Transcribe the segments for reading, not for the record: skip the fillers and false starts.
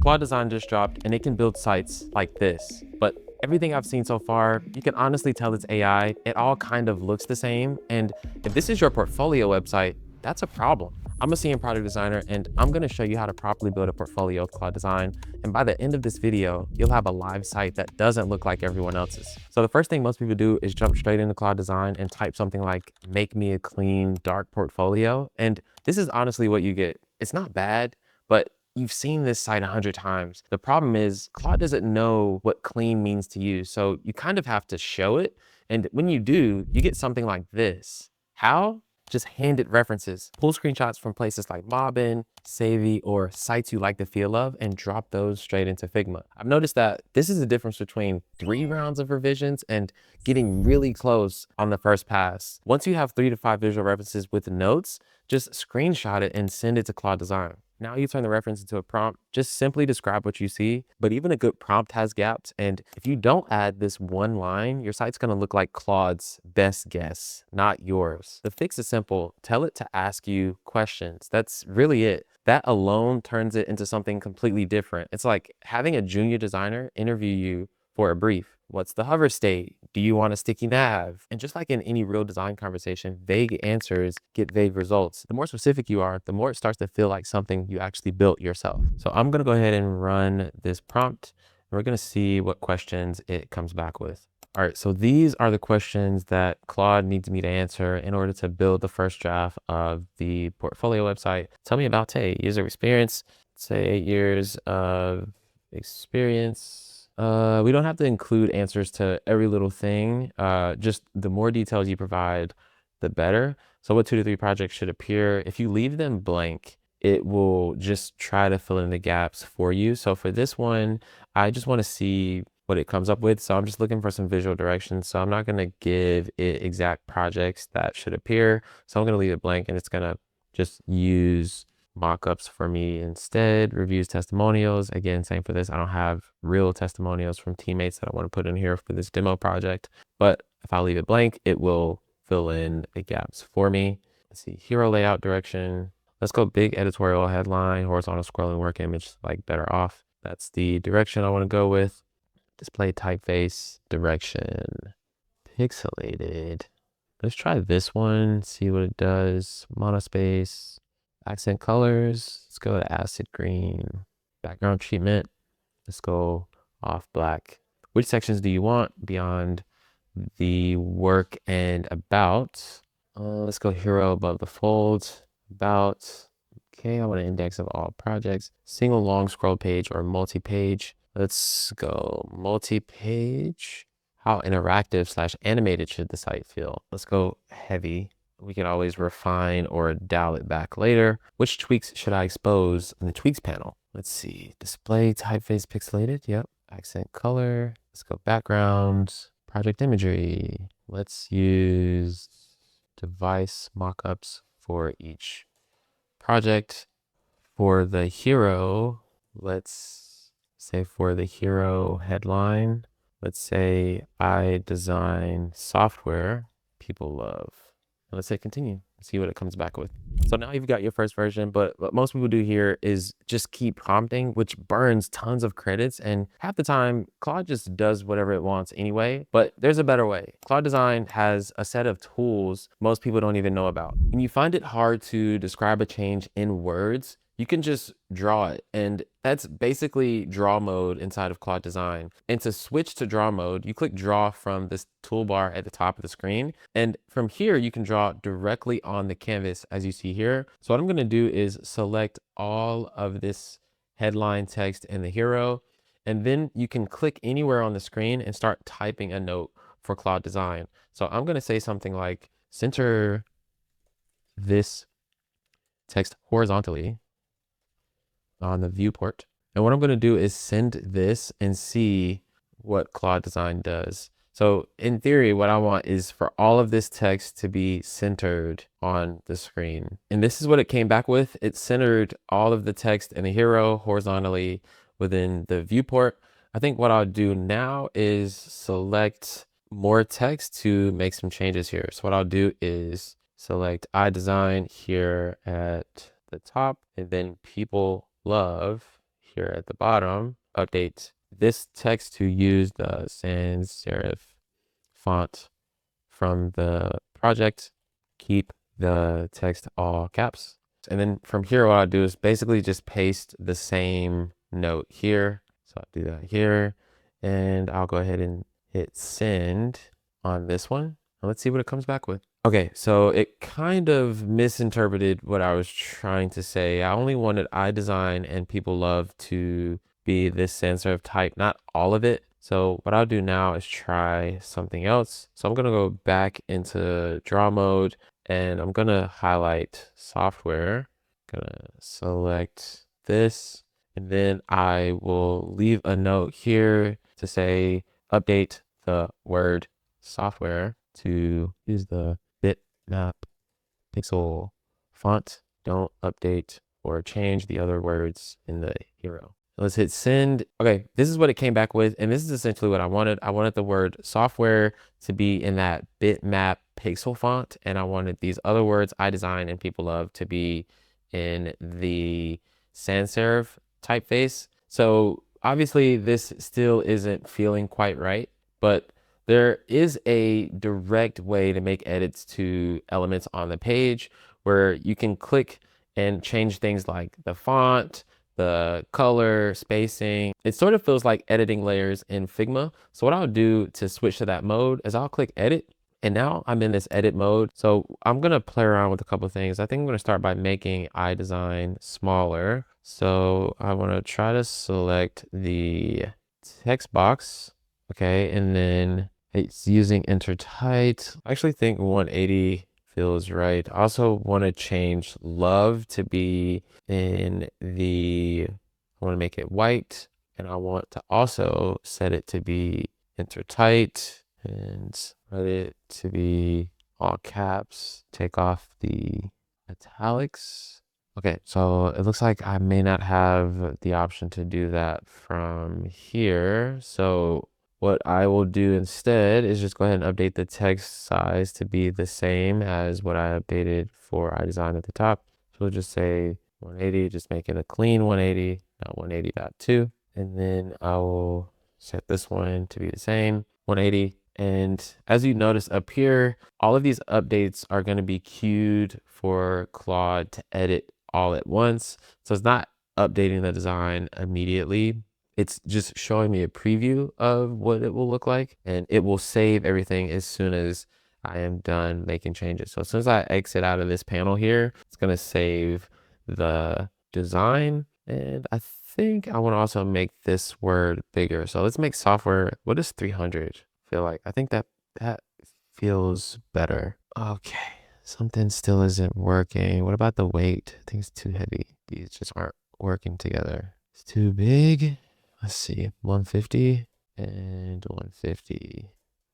Claude Design just dropped and it can build sites like this, but everything I've seen so far, you can honestly tell it's AI. It all kind of looks the same. And if this is your portfolio website, that's a problem. I'm a senior product designer and I'm gonna show you how to properly build a portfolio with Claude Design. And by the end of this video, you'll have a live site that doesn't look like everyone else's. So the first thing most people do is jump straight into Claude Design and type something like, make me a clean, dark portfolio. And this is honestly what you get. It's not bad, but you've seen this site 100 times. The problem is Claude doesn't know what clean means to you. So you kind of have to show it. And when you do, you get something like this. How? Just hand it references. Pull screenshots from places like Mobbin, Savvy, or sites you like the feel of and drop those straight into Figma. I've noticed that this is the difference between 3 rounds of revisions and getting really close on the first pass. Once you have 3 to 5 visual references with notes, just screenshot it and send it to Claude Design. Now you turn the reference into a prompt, just simply describe what you see, but even a good prompt has gaps. And if you don't add this one line, your site's gonna look like Claude's best guess, not yours. The fix is simple. Tell it to ask you questions. That's really it. That alone turns it into something completely different. It's like having a junior designer interview you for a brief. What's the hover state? Do you want a sticky nav? And just like in any real design conversation, vague answers get vague results. The more specific you are, the more it starts to feel like something you actually built yourself. So I'm gonna go ahead and run this prompt. And we're gonna see what questions it comes back with. All right, so these are the questions that Claude needs me to answer in order to build the first draft of the portfolio website. Tell me about, hey, user experience, say 8 years of experience. We don't have to include answers to every little thing. Just the more details you provide, the better. So what 2 to 3 projects should appear? If you leave them blank, it will just try to fill in the gaps for you. So for this one, I just want to see what it comes up with. So I'm just looking for some visual direction. So I'm not going to give it exact projects that should appear. So I'm going to leave it blank and it's going to just use mockups for me instead. Reviews, testimonials. Again, same for this. I don't have real testimonials from teammates that I want to put in here for this demo project. But if I leave it blank, it will fill in the gaps for me. Let's see, hero layout direction. Let's go big editorial headline, horizontal scrolling work image, like better off. That's the direction I want to go with. Display typeface direction, pixelated. Let's try this one, see what it does. Monospace, accent colors. Let's go to acid green. Background treatment. Let's go off black. Which sections do you want beyond the work and about? Let's go hero above the fold. About. Okay, I want an index of all projects. Single long scroll page or multi-page. Let's go multi-page. How interactive / animated should the site feel? Let's go heavy. We can always refine or dial it back later. Which tweaks should I expose in the tweaks panel? Let's see. Display typeface pixelated. Yep. Accent color. Let's go background. Project imagery. Let's use device mockups for each project. For the hero, let's say for the hero headline, let's say I design software people love. And let's say continue, see what it comes back with. So now you've got your first version, but what most people do here is just keep prompting, which burns tons of credits. And half the time, Claude just does whatever it wants anyway, but there's a better way. Claude Design has a set of tools most people don't even know about. When you find it hard to describe a change in words, you can just draw it. And that's basically draw mode inside of Claude Design. And to switch to draw mode, you click draw from this toolbar at the top of the screen. And from here, you can draw directly on the canvas as you see here. So what I'm gonna do is select all of this headline text in the hero. And then you can click anywhere on the screen and start typing a note for Claude Design. So I'm gonna say something like, center this text horizontally on the viewport. And what I'm going to do is send this and see what Claude Design does. So in theory, what I want is for all of this text to be centered on the screen. And this is what it came back with. It centered all of the text in the hero horizontally within the viewport. I think what I'll do now is select more text to make some changes here. So what I'll do is select I design here at the top and then people love here at the bottom, update this text to use the sans serif font from the project, keep the text all caps. And then from here, what I'll do is basically just paste the same note here. So I'll do that here, and I'll go ahead and hit send on this one. And let's see what it comes back with. Okay, so it kind of misinterpreted what I was trying to say. I only wanted iDesign and people love to be this sans serif type, not all of it. So what I'll do now is try something else. So I'm gonna go back into draw mode, and I'm gonna highlight software, gonna select this, and then I will leave a note here to say update the word software to use the bitmap pixel font. Don't update or change the other words in the hero. Let's hit send. Okay, this is what it came back with, and this is essentially what I wanted. I wanted the word software to be in that bitmap pixel font, and I wanted these other words, iDesign and people love, to be in the sans serif typeface. So obviously this still isn't feeling quite right, but there is a direct way to make edits to elements on the page where you can click and change things like the font, the color, spacing. It sort of feels like editing layers in Figma. So what I'll do to switch to that mode is I'll click edit, and now I'm in this edit mode. So I'm gonna play around with a couple of things. I think I'm gonna start by making iDesign smaller. So I wanna try to select the text box, okay, and then it's using enter tight. I actually think 180 feels right. I also want to change love to be in the, I want to make it white, and I want to also set it to be enter tight and set it to be all caps. Take off the italics. Okay, so it looks like I may not have the option to do that from here. So what I will do instead is just go ahead and update the text size to be the same as what I updated for iDesign at the top. So we'll just say 180, just make it a clean 180, not 180.2. And then I will set this one to be the same, 180. And as you notice up here, all of these updates are going to be queued for Claude to edit all at once. So it's not updating the design immediately. It's just showing me a preview of what it will look like, and it will save everything as soon as I am done making changes. So as soon as I exit out of this panel here, it's going to save the design. And I think I want to also make this word bigger. So let's make software. What does 300 feel like? I think that feels better. Okay, something still isn't working. What about the weight? I think it's too heavy. These just aren't working together. It's too big. Let's see, 150 and 150.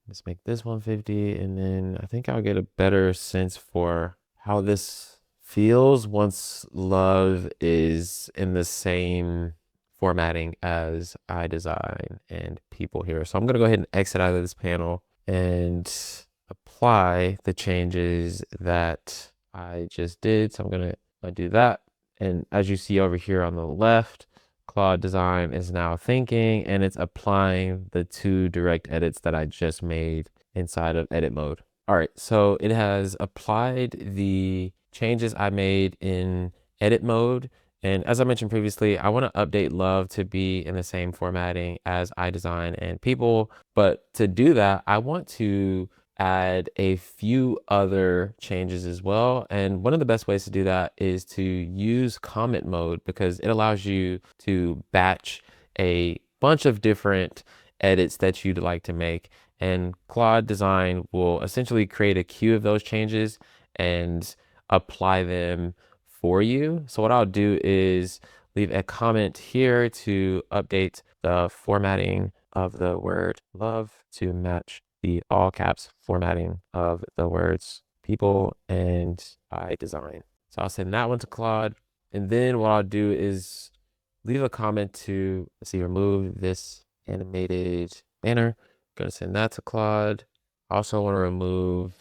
Let's make this 150, and then I think I'll get a better sense for how this feels once love is in the same formatting as iDesign and people here. So I'm gonna go ahead and exit out of this panel and apply the changes that I just did. So I'm gonna do that. And as you see over here on the left, Claude Design is now thinking, and it's applying the two direct edits that I just made inside of edit mode. All right, so it has applied the changes I made in edit mode. And as I mentioned previously, I want to update love to be in the same formatting as iDesign and people. But to do that, I want to add a few other changes as well. And one of the best ways to do that is to use comment mode, because it allows you to batch a bunch of different edits that you'd like to make. And Claude Design will essentially create a queue of those changes and apply them for you. So what I'll do is leave a comment here to update the formatting of the word love to match the all caps formatting of the words people and iDesign. So I'll send that one to Claude. And then what I'll do is leave a comment to, let's see, remove this animated banner. I'm gonna send that to Claude. I also want to remove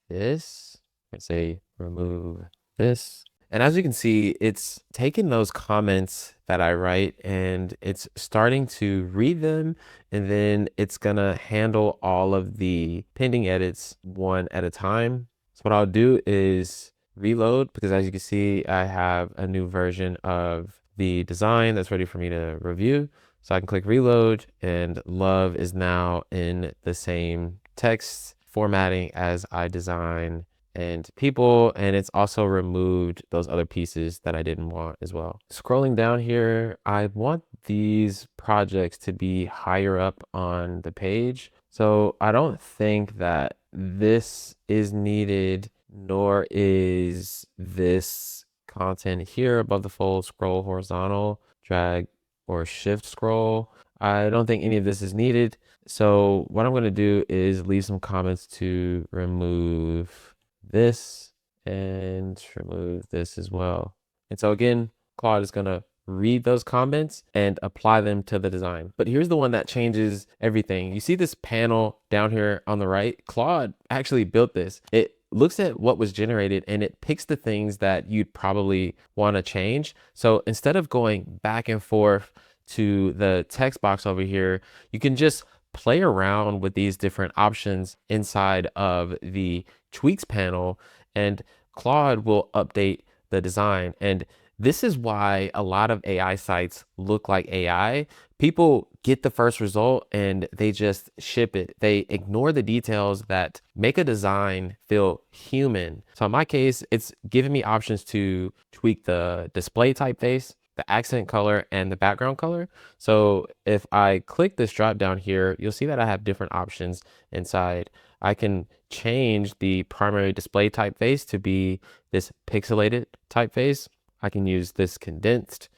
this. I say remove this. And as you can see, it's taking those comments that I write and it's starting to read them. And then it's gonna handle all of the pending edits one at a time. So what I'll do is reload, because as you can see, I have a new version of the design that's ready for me to review. So I can click reload, and love is now in the same text formatting as I design and people, and it's also removed those other pieces that I didn't want as well. Scrolling down here, I want these projects to be higher up on the page. So I don't think that this is needed, nor is this content here above the fold. Scroll horizontal, drag or shift scroll. I don't think any of this is needed. So what I'm going to do is leave some comments to remove this and remove this as well. And so again, Claude is going to read those comments and apply them to the design. But here's the one that changes everything. You see this panel down here on the right? Claude actually built this. It looks at what was generated and it picks the things that you'd probably want to change. So instead of going back and forth to the text box over here, you can just play around with these different options inside of the tweaks panel, and Claude will update the design. And this is why a lot of AI sites look like AI. People get the first result and they just ship it. They ignore the details that make a design feel human. So in my case, it's giving me options to tweak the display typeface, the accent color, and the background color. So if I click this drop down here, you'll see that I have different options inside. I can change the primary display typeface to be this pixelated typeface. I can use this condensed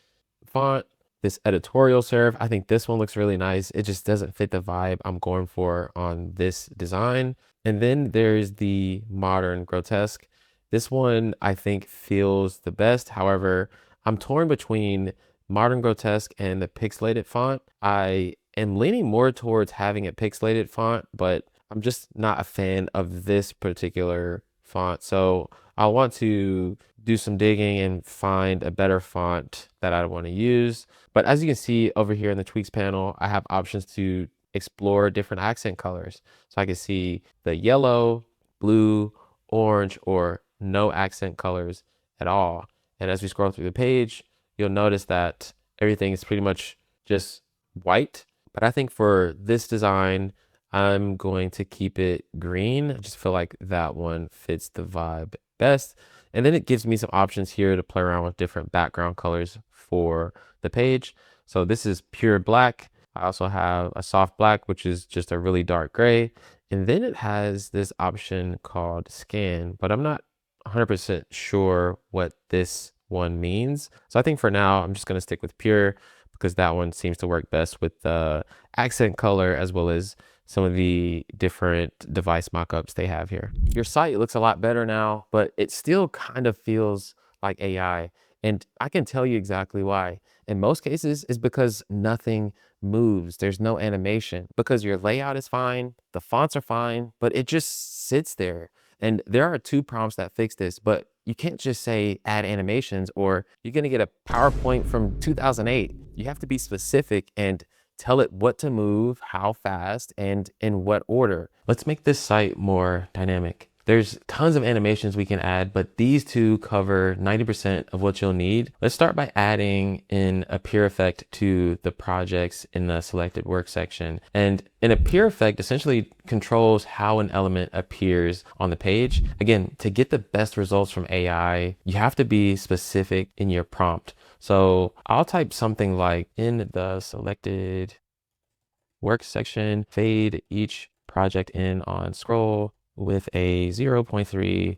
font, this editorial serif. I think this one looks really nice. It just doesn't fit the vibe I'm going for on this design. And then there's the modern grotesque. This one I think feels the best. However, I'm torn between modern grotesque and the pixelated font. I am leaning more towards having a pixelated font, but I'm just not a fan of this particular font. So I want to do some digging and find a better font that I want to use. But as you can see over here in the tweaks panel, I have options to explore different accent colors. So I can see the yellow, blue, orange, or no accent colors at all. And as we scroll through the page, you'll notice that everything is pretty much just white. But I think for this design, I'm going to keep it green. I just feel like that one fits the vibe best. And then it gives me some options here to play around with different background colors for the page. So this is pure black. I also have a soft black, which is just a really dark gray. And then it has this option called scan, but I'm not 100% sure what this one means. So I think for now, I'm just going to stick with pure because that one seems to work best with the accent color as well as some of the different device mockups they have here. Your site looks a lot better now, but it still kind of feels like AI. And I can tell you exactly why. In most cases, it's because nothing moves. There's no animation because your layout is fine, the fonts are fine, but it just sits there. And there are 2 prompts that fix this, but you can't just say add animations or you're gonna get a PowerPoint from 2008. You have to be specific and tell it what to move, how fast, and in what order. Let's make this site more dynamic. There's tons of animations we can add, but these 2 cover 90% of what you'll need. Let's start by adding in a appear effect to the projects in the selected work section. And an appear effect essentially controls how an element appears on the page. Again, to get the best results from AI, you have to be specific in your prompt. So I'll type something like in the selected work section, fade each project in on scroll with a 0.3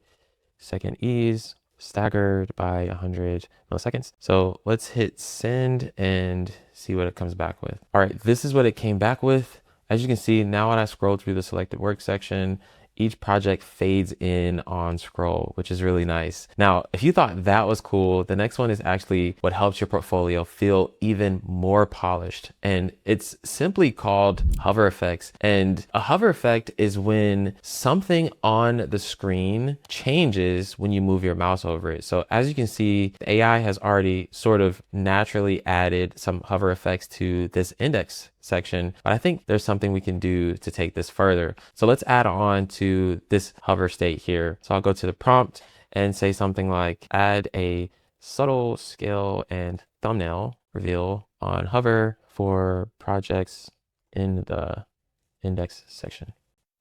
second ease, staggered by 100 milliseconds. So let's hit send and see what it comes back with. All right, this is what it came back with. As you can see, now when I scroll through the selected work section, each project fades in on scroll, which is really nice. Now, if you thought that was cool, the next one is actually what helps your portfolio feel even more polished. And it's simply called hover effects. And a hover effect is when something on the screen changes when you move your mouse over it. So as you can see, the AI has already sort of naturally added some hover effects to this index section, but I think there's something we can do to take this further. So let's add on to this hover state here. So I'll go to the prompt and say something like add a subtle scale and thumbnail reveal on hover for projects in the index section.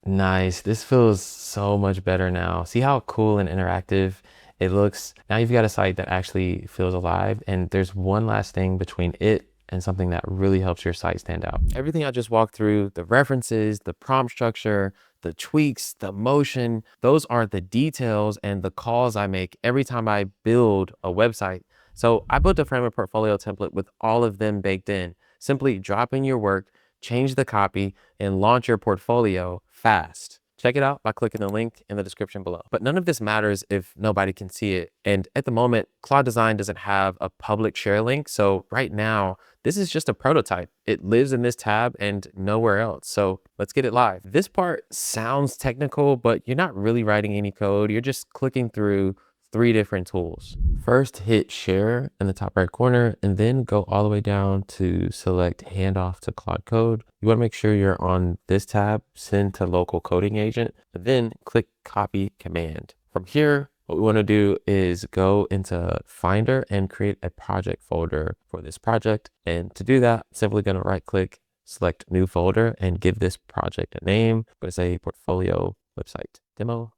Nice. This feels so much better now. See how cool and interactive it looks? Now you've got a site that actually feels alive, and there's one last thing between it and something that really helps your site stand out. Everything I just walked through, the references, the prompt structure, the tweaks, the motion, those are the details and the calls I make every time I build a website. So I built a Framer portfolio template with all of them baked in. Simply drop in your work, change the copy, and launch your portfolio fast. Check it out by clicking the link in the description below. But none of this matters if nobody can see it. And at the moment, Claude Design doesn't have a public share link. So right now, this is just a prototype. It lives in this tab and nowhere else. So let's get it live. This part sounds technical, but you're not really writing any code. You're just clicking through 3 different tools. First, hit share in the top right corner, and then go all the way down to select handoff to Claude Code. You want to make sure you're on this tab, send to local coding agent, and then click copy command. From here, what we want to do is go into Finder and create a project folder for this project. And to do that, simply going to right click, select new folder, and give this project a name. I'm going to say portfolio website demo.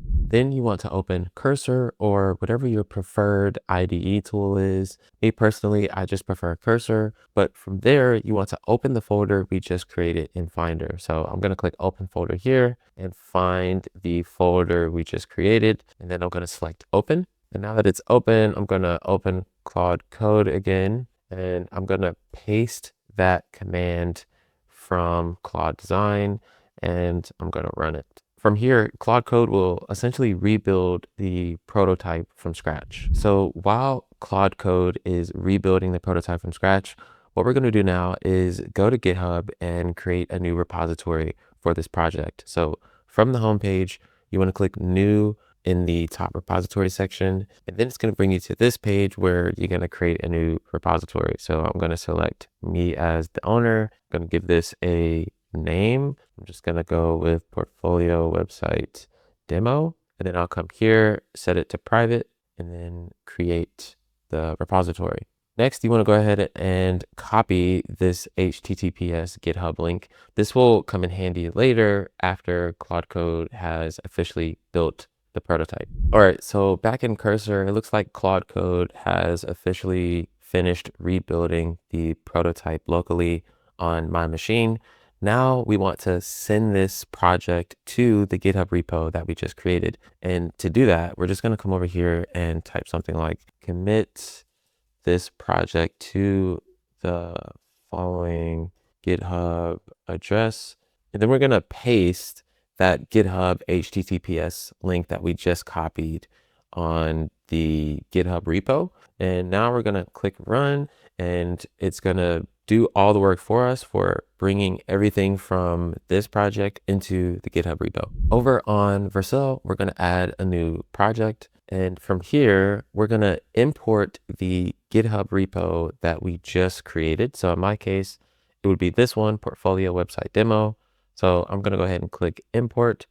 Then you want to open Cursor or whatever your preferred IDE tool is. Me personally, I just prefer Cursor, but from there you want to open the folder we just created in Finder. So I'm going to click open folder here and find the folder we just created. And then I'm going to select open. And now that it's open, I'm going to open Claude Code again, and I'm going to paste that command from Claude Design, and I'm going to run it. From here, Claude Code will essentially rebuild the prototype from scratch. So while Claude Code is rebuilding the prototype from scratch, what we're going to do now is go to GitHub and create a new repository for this project. So from the home page, you want to click new in the top repository section, and then it's going to bring you to this page where you're going to create a new repository. So I'm going to select me as the owner. I'm going to give this a name. I'm just going to go with portfolio website demo, and then I'll come here, set it to private, and then create the repository. Next, you want to go ahead and copy this HTTPS GitHub link. This will come in handy later after Claude Code has officially built the prototype. All right, so back in Cursor, it looks like Claude Code has officially finished rebuilding the prototype locally on my machine. Now we want to send this project to the GitHub repo that we just created. And to do that, we're just going to come over here and type something like commit this project to the following GitHub address. And then we're going to paste that GitHub HTTPS link that we just copied on the GitHub repo. And now we're going to click run, and it's going to do all the work for us for bringing everything from this project into the GitHub repo. Over on Vercel, we're going to add a new project. And from here, we're going to import the GitHub repo that we just created. So in my case, it would be this one, portfolio website demo. So I'm going to go ahead and click import,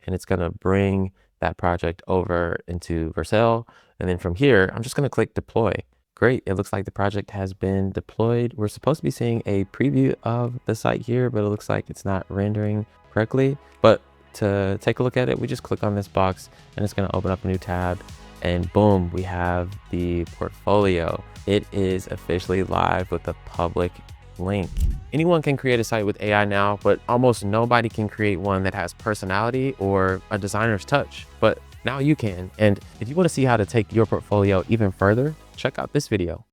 and it's going to bring that project over into Vercel. And then from here, I'm just going to click deploy. Great, it looks like the project has been deployed. We're supposed to be seeing a preview of the site here, but it looks like it's not rendering correctly. But to take a look at it, we just click on this box, and it's going to open up a new tab, and boom, we have the portfolio. It is officially live with a public link. Anyone can create a site with AI now, but almost nobody can create one that has personality or a designer's touch. But now you can. And if you want to see how to take your portfolio even further, check out this video.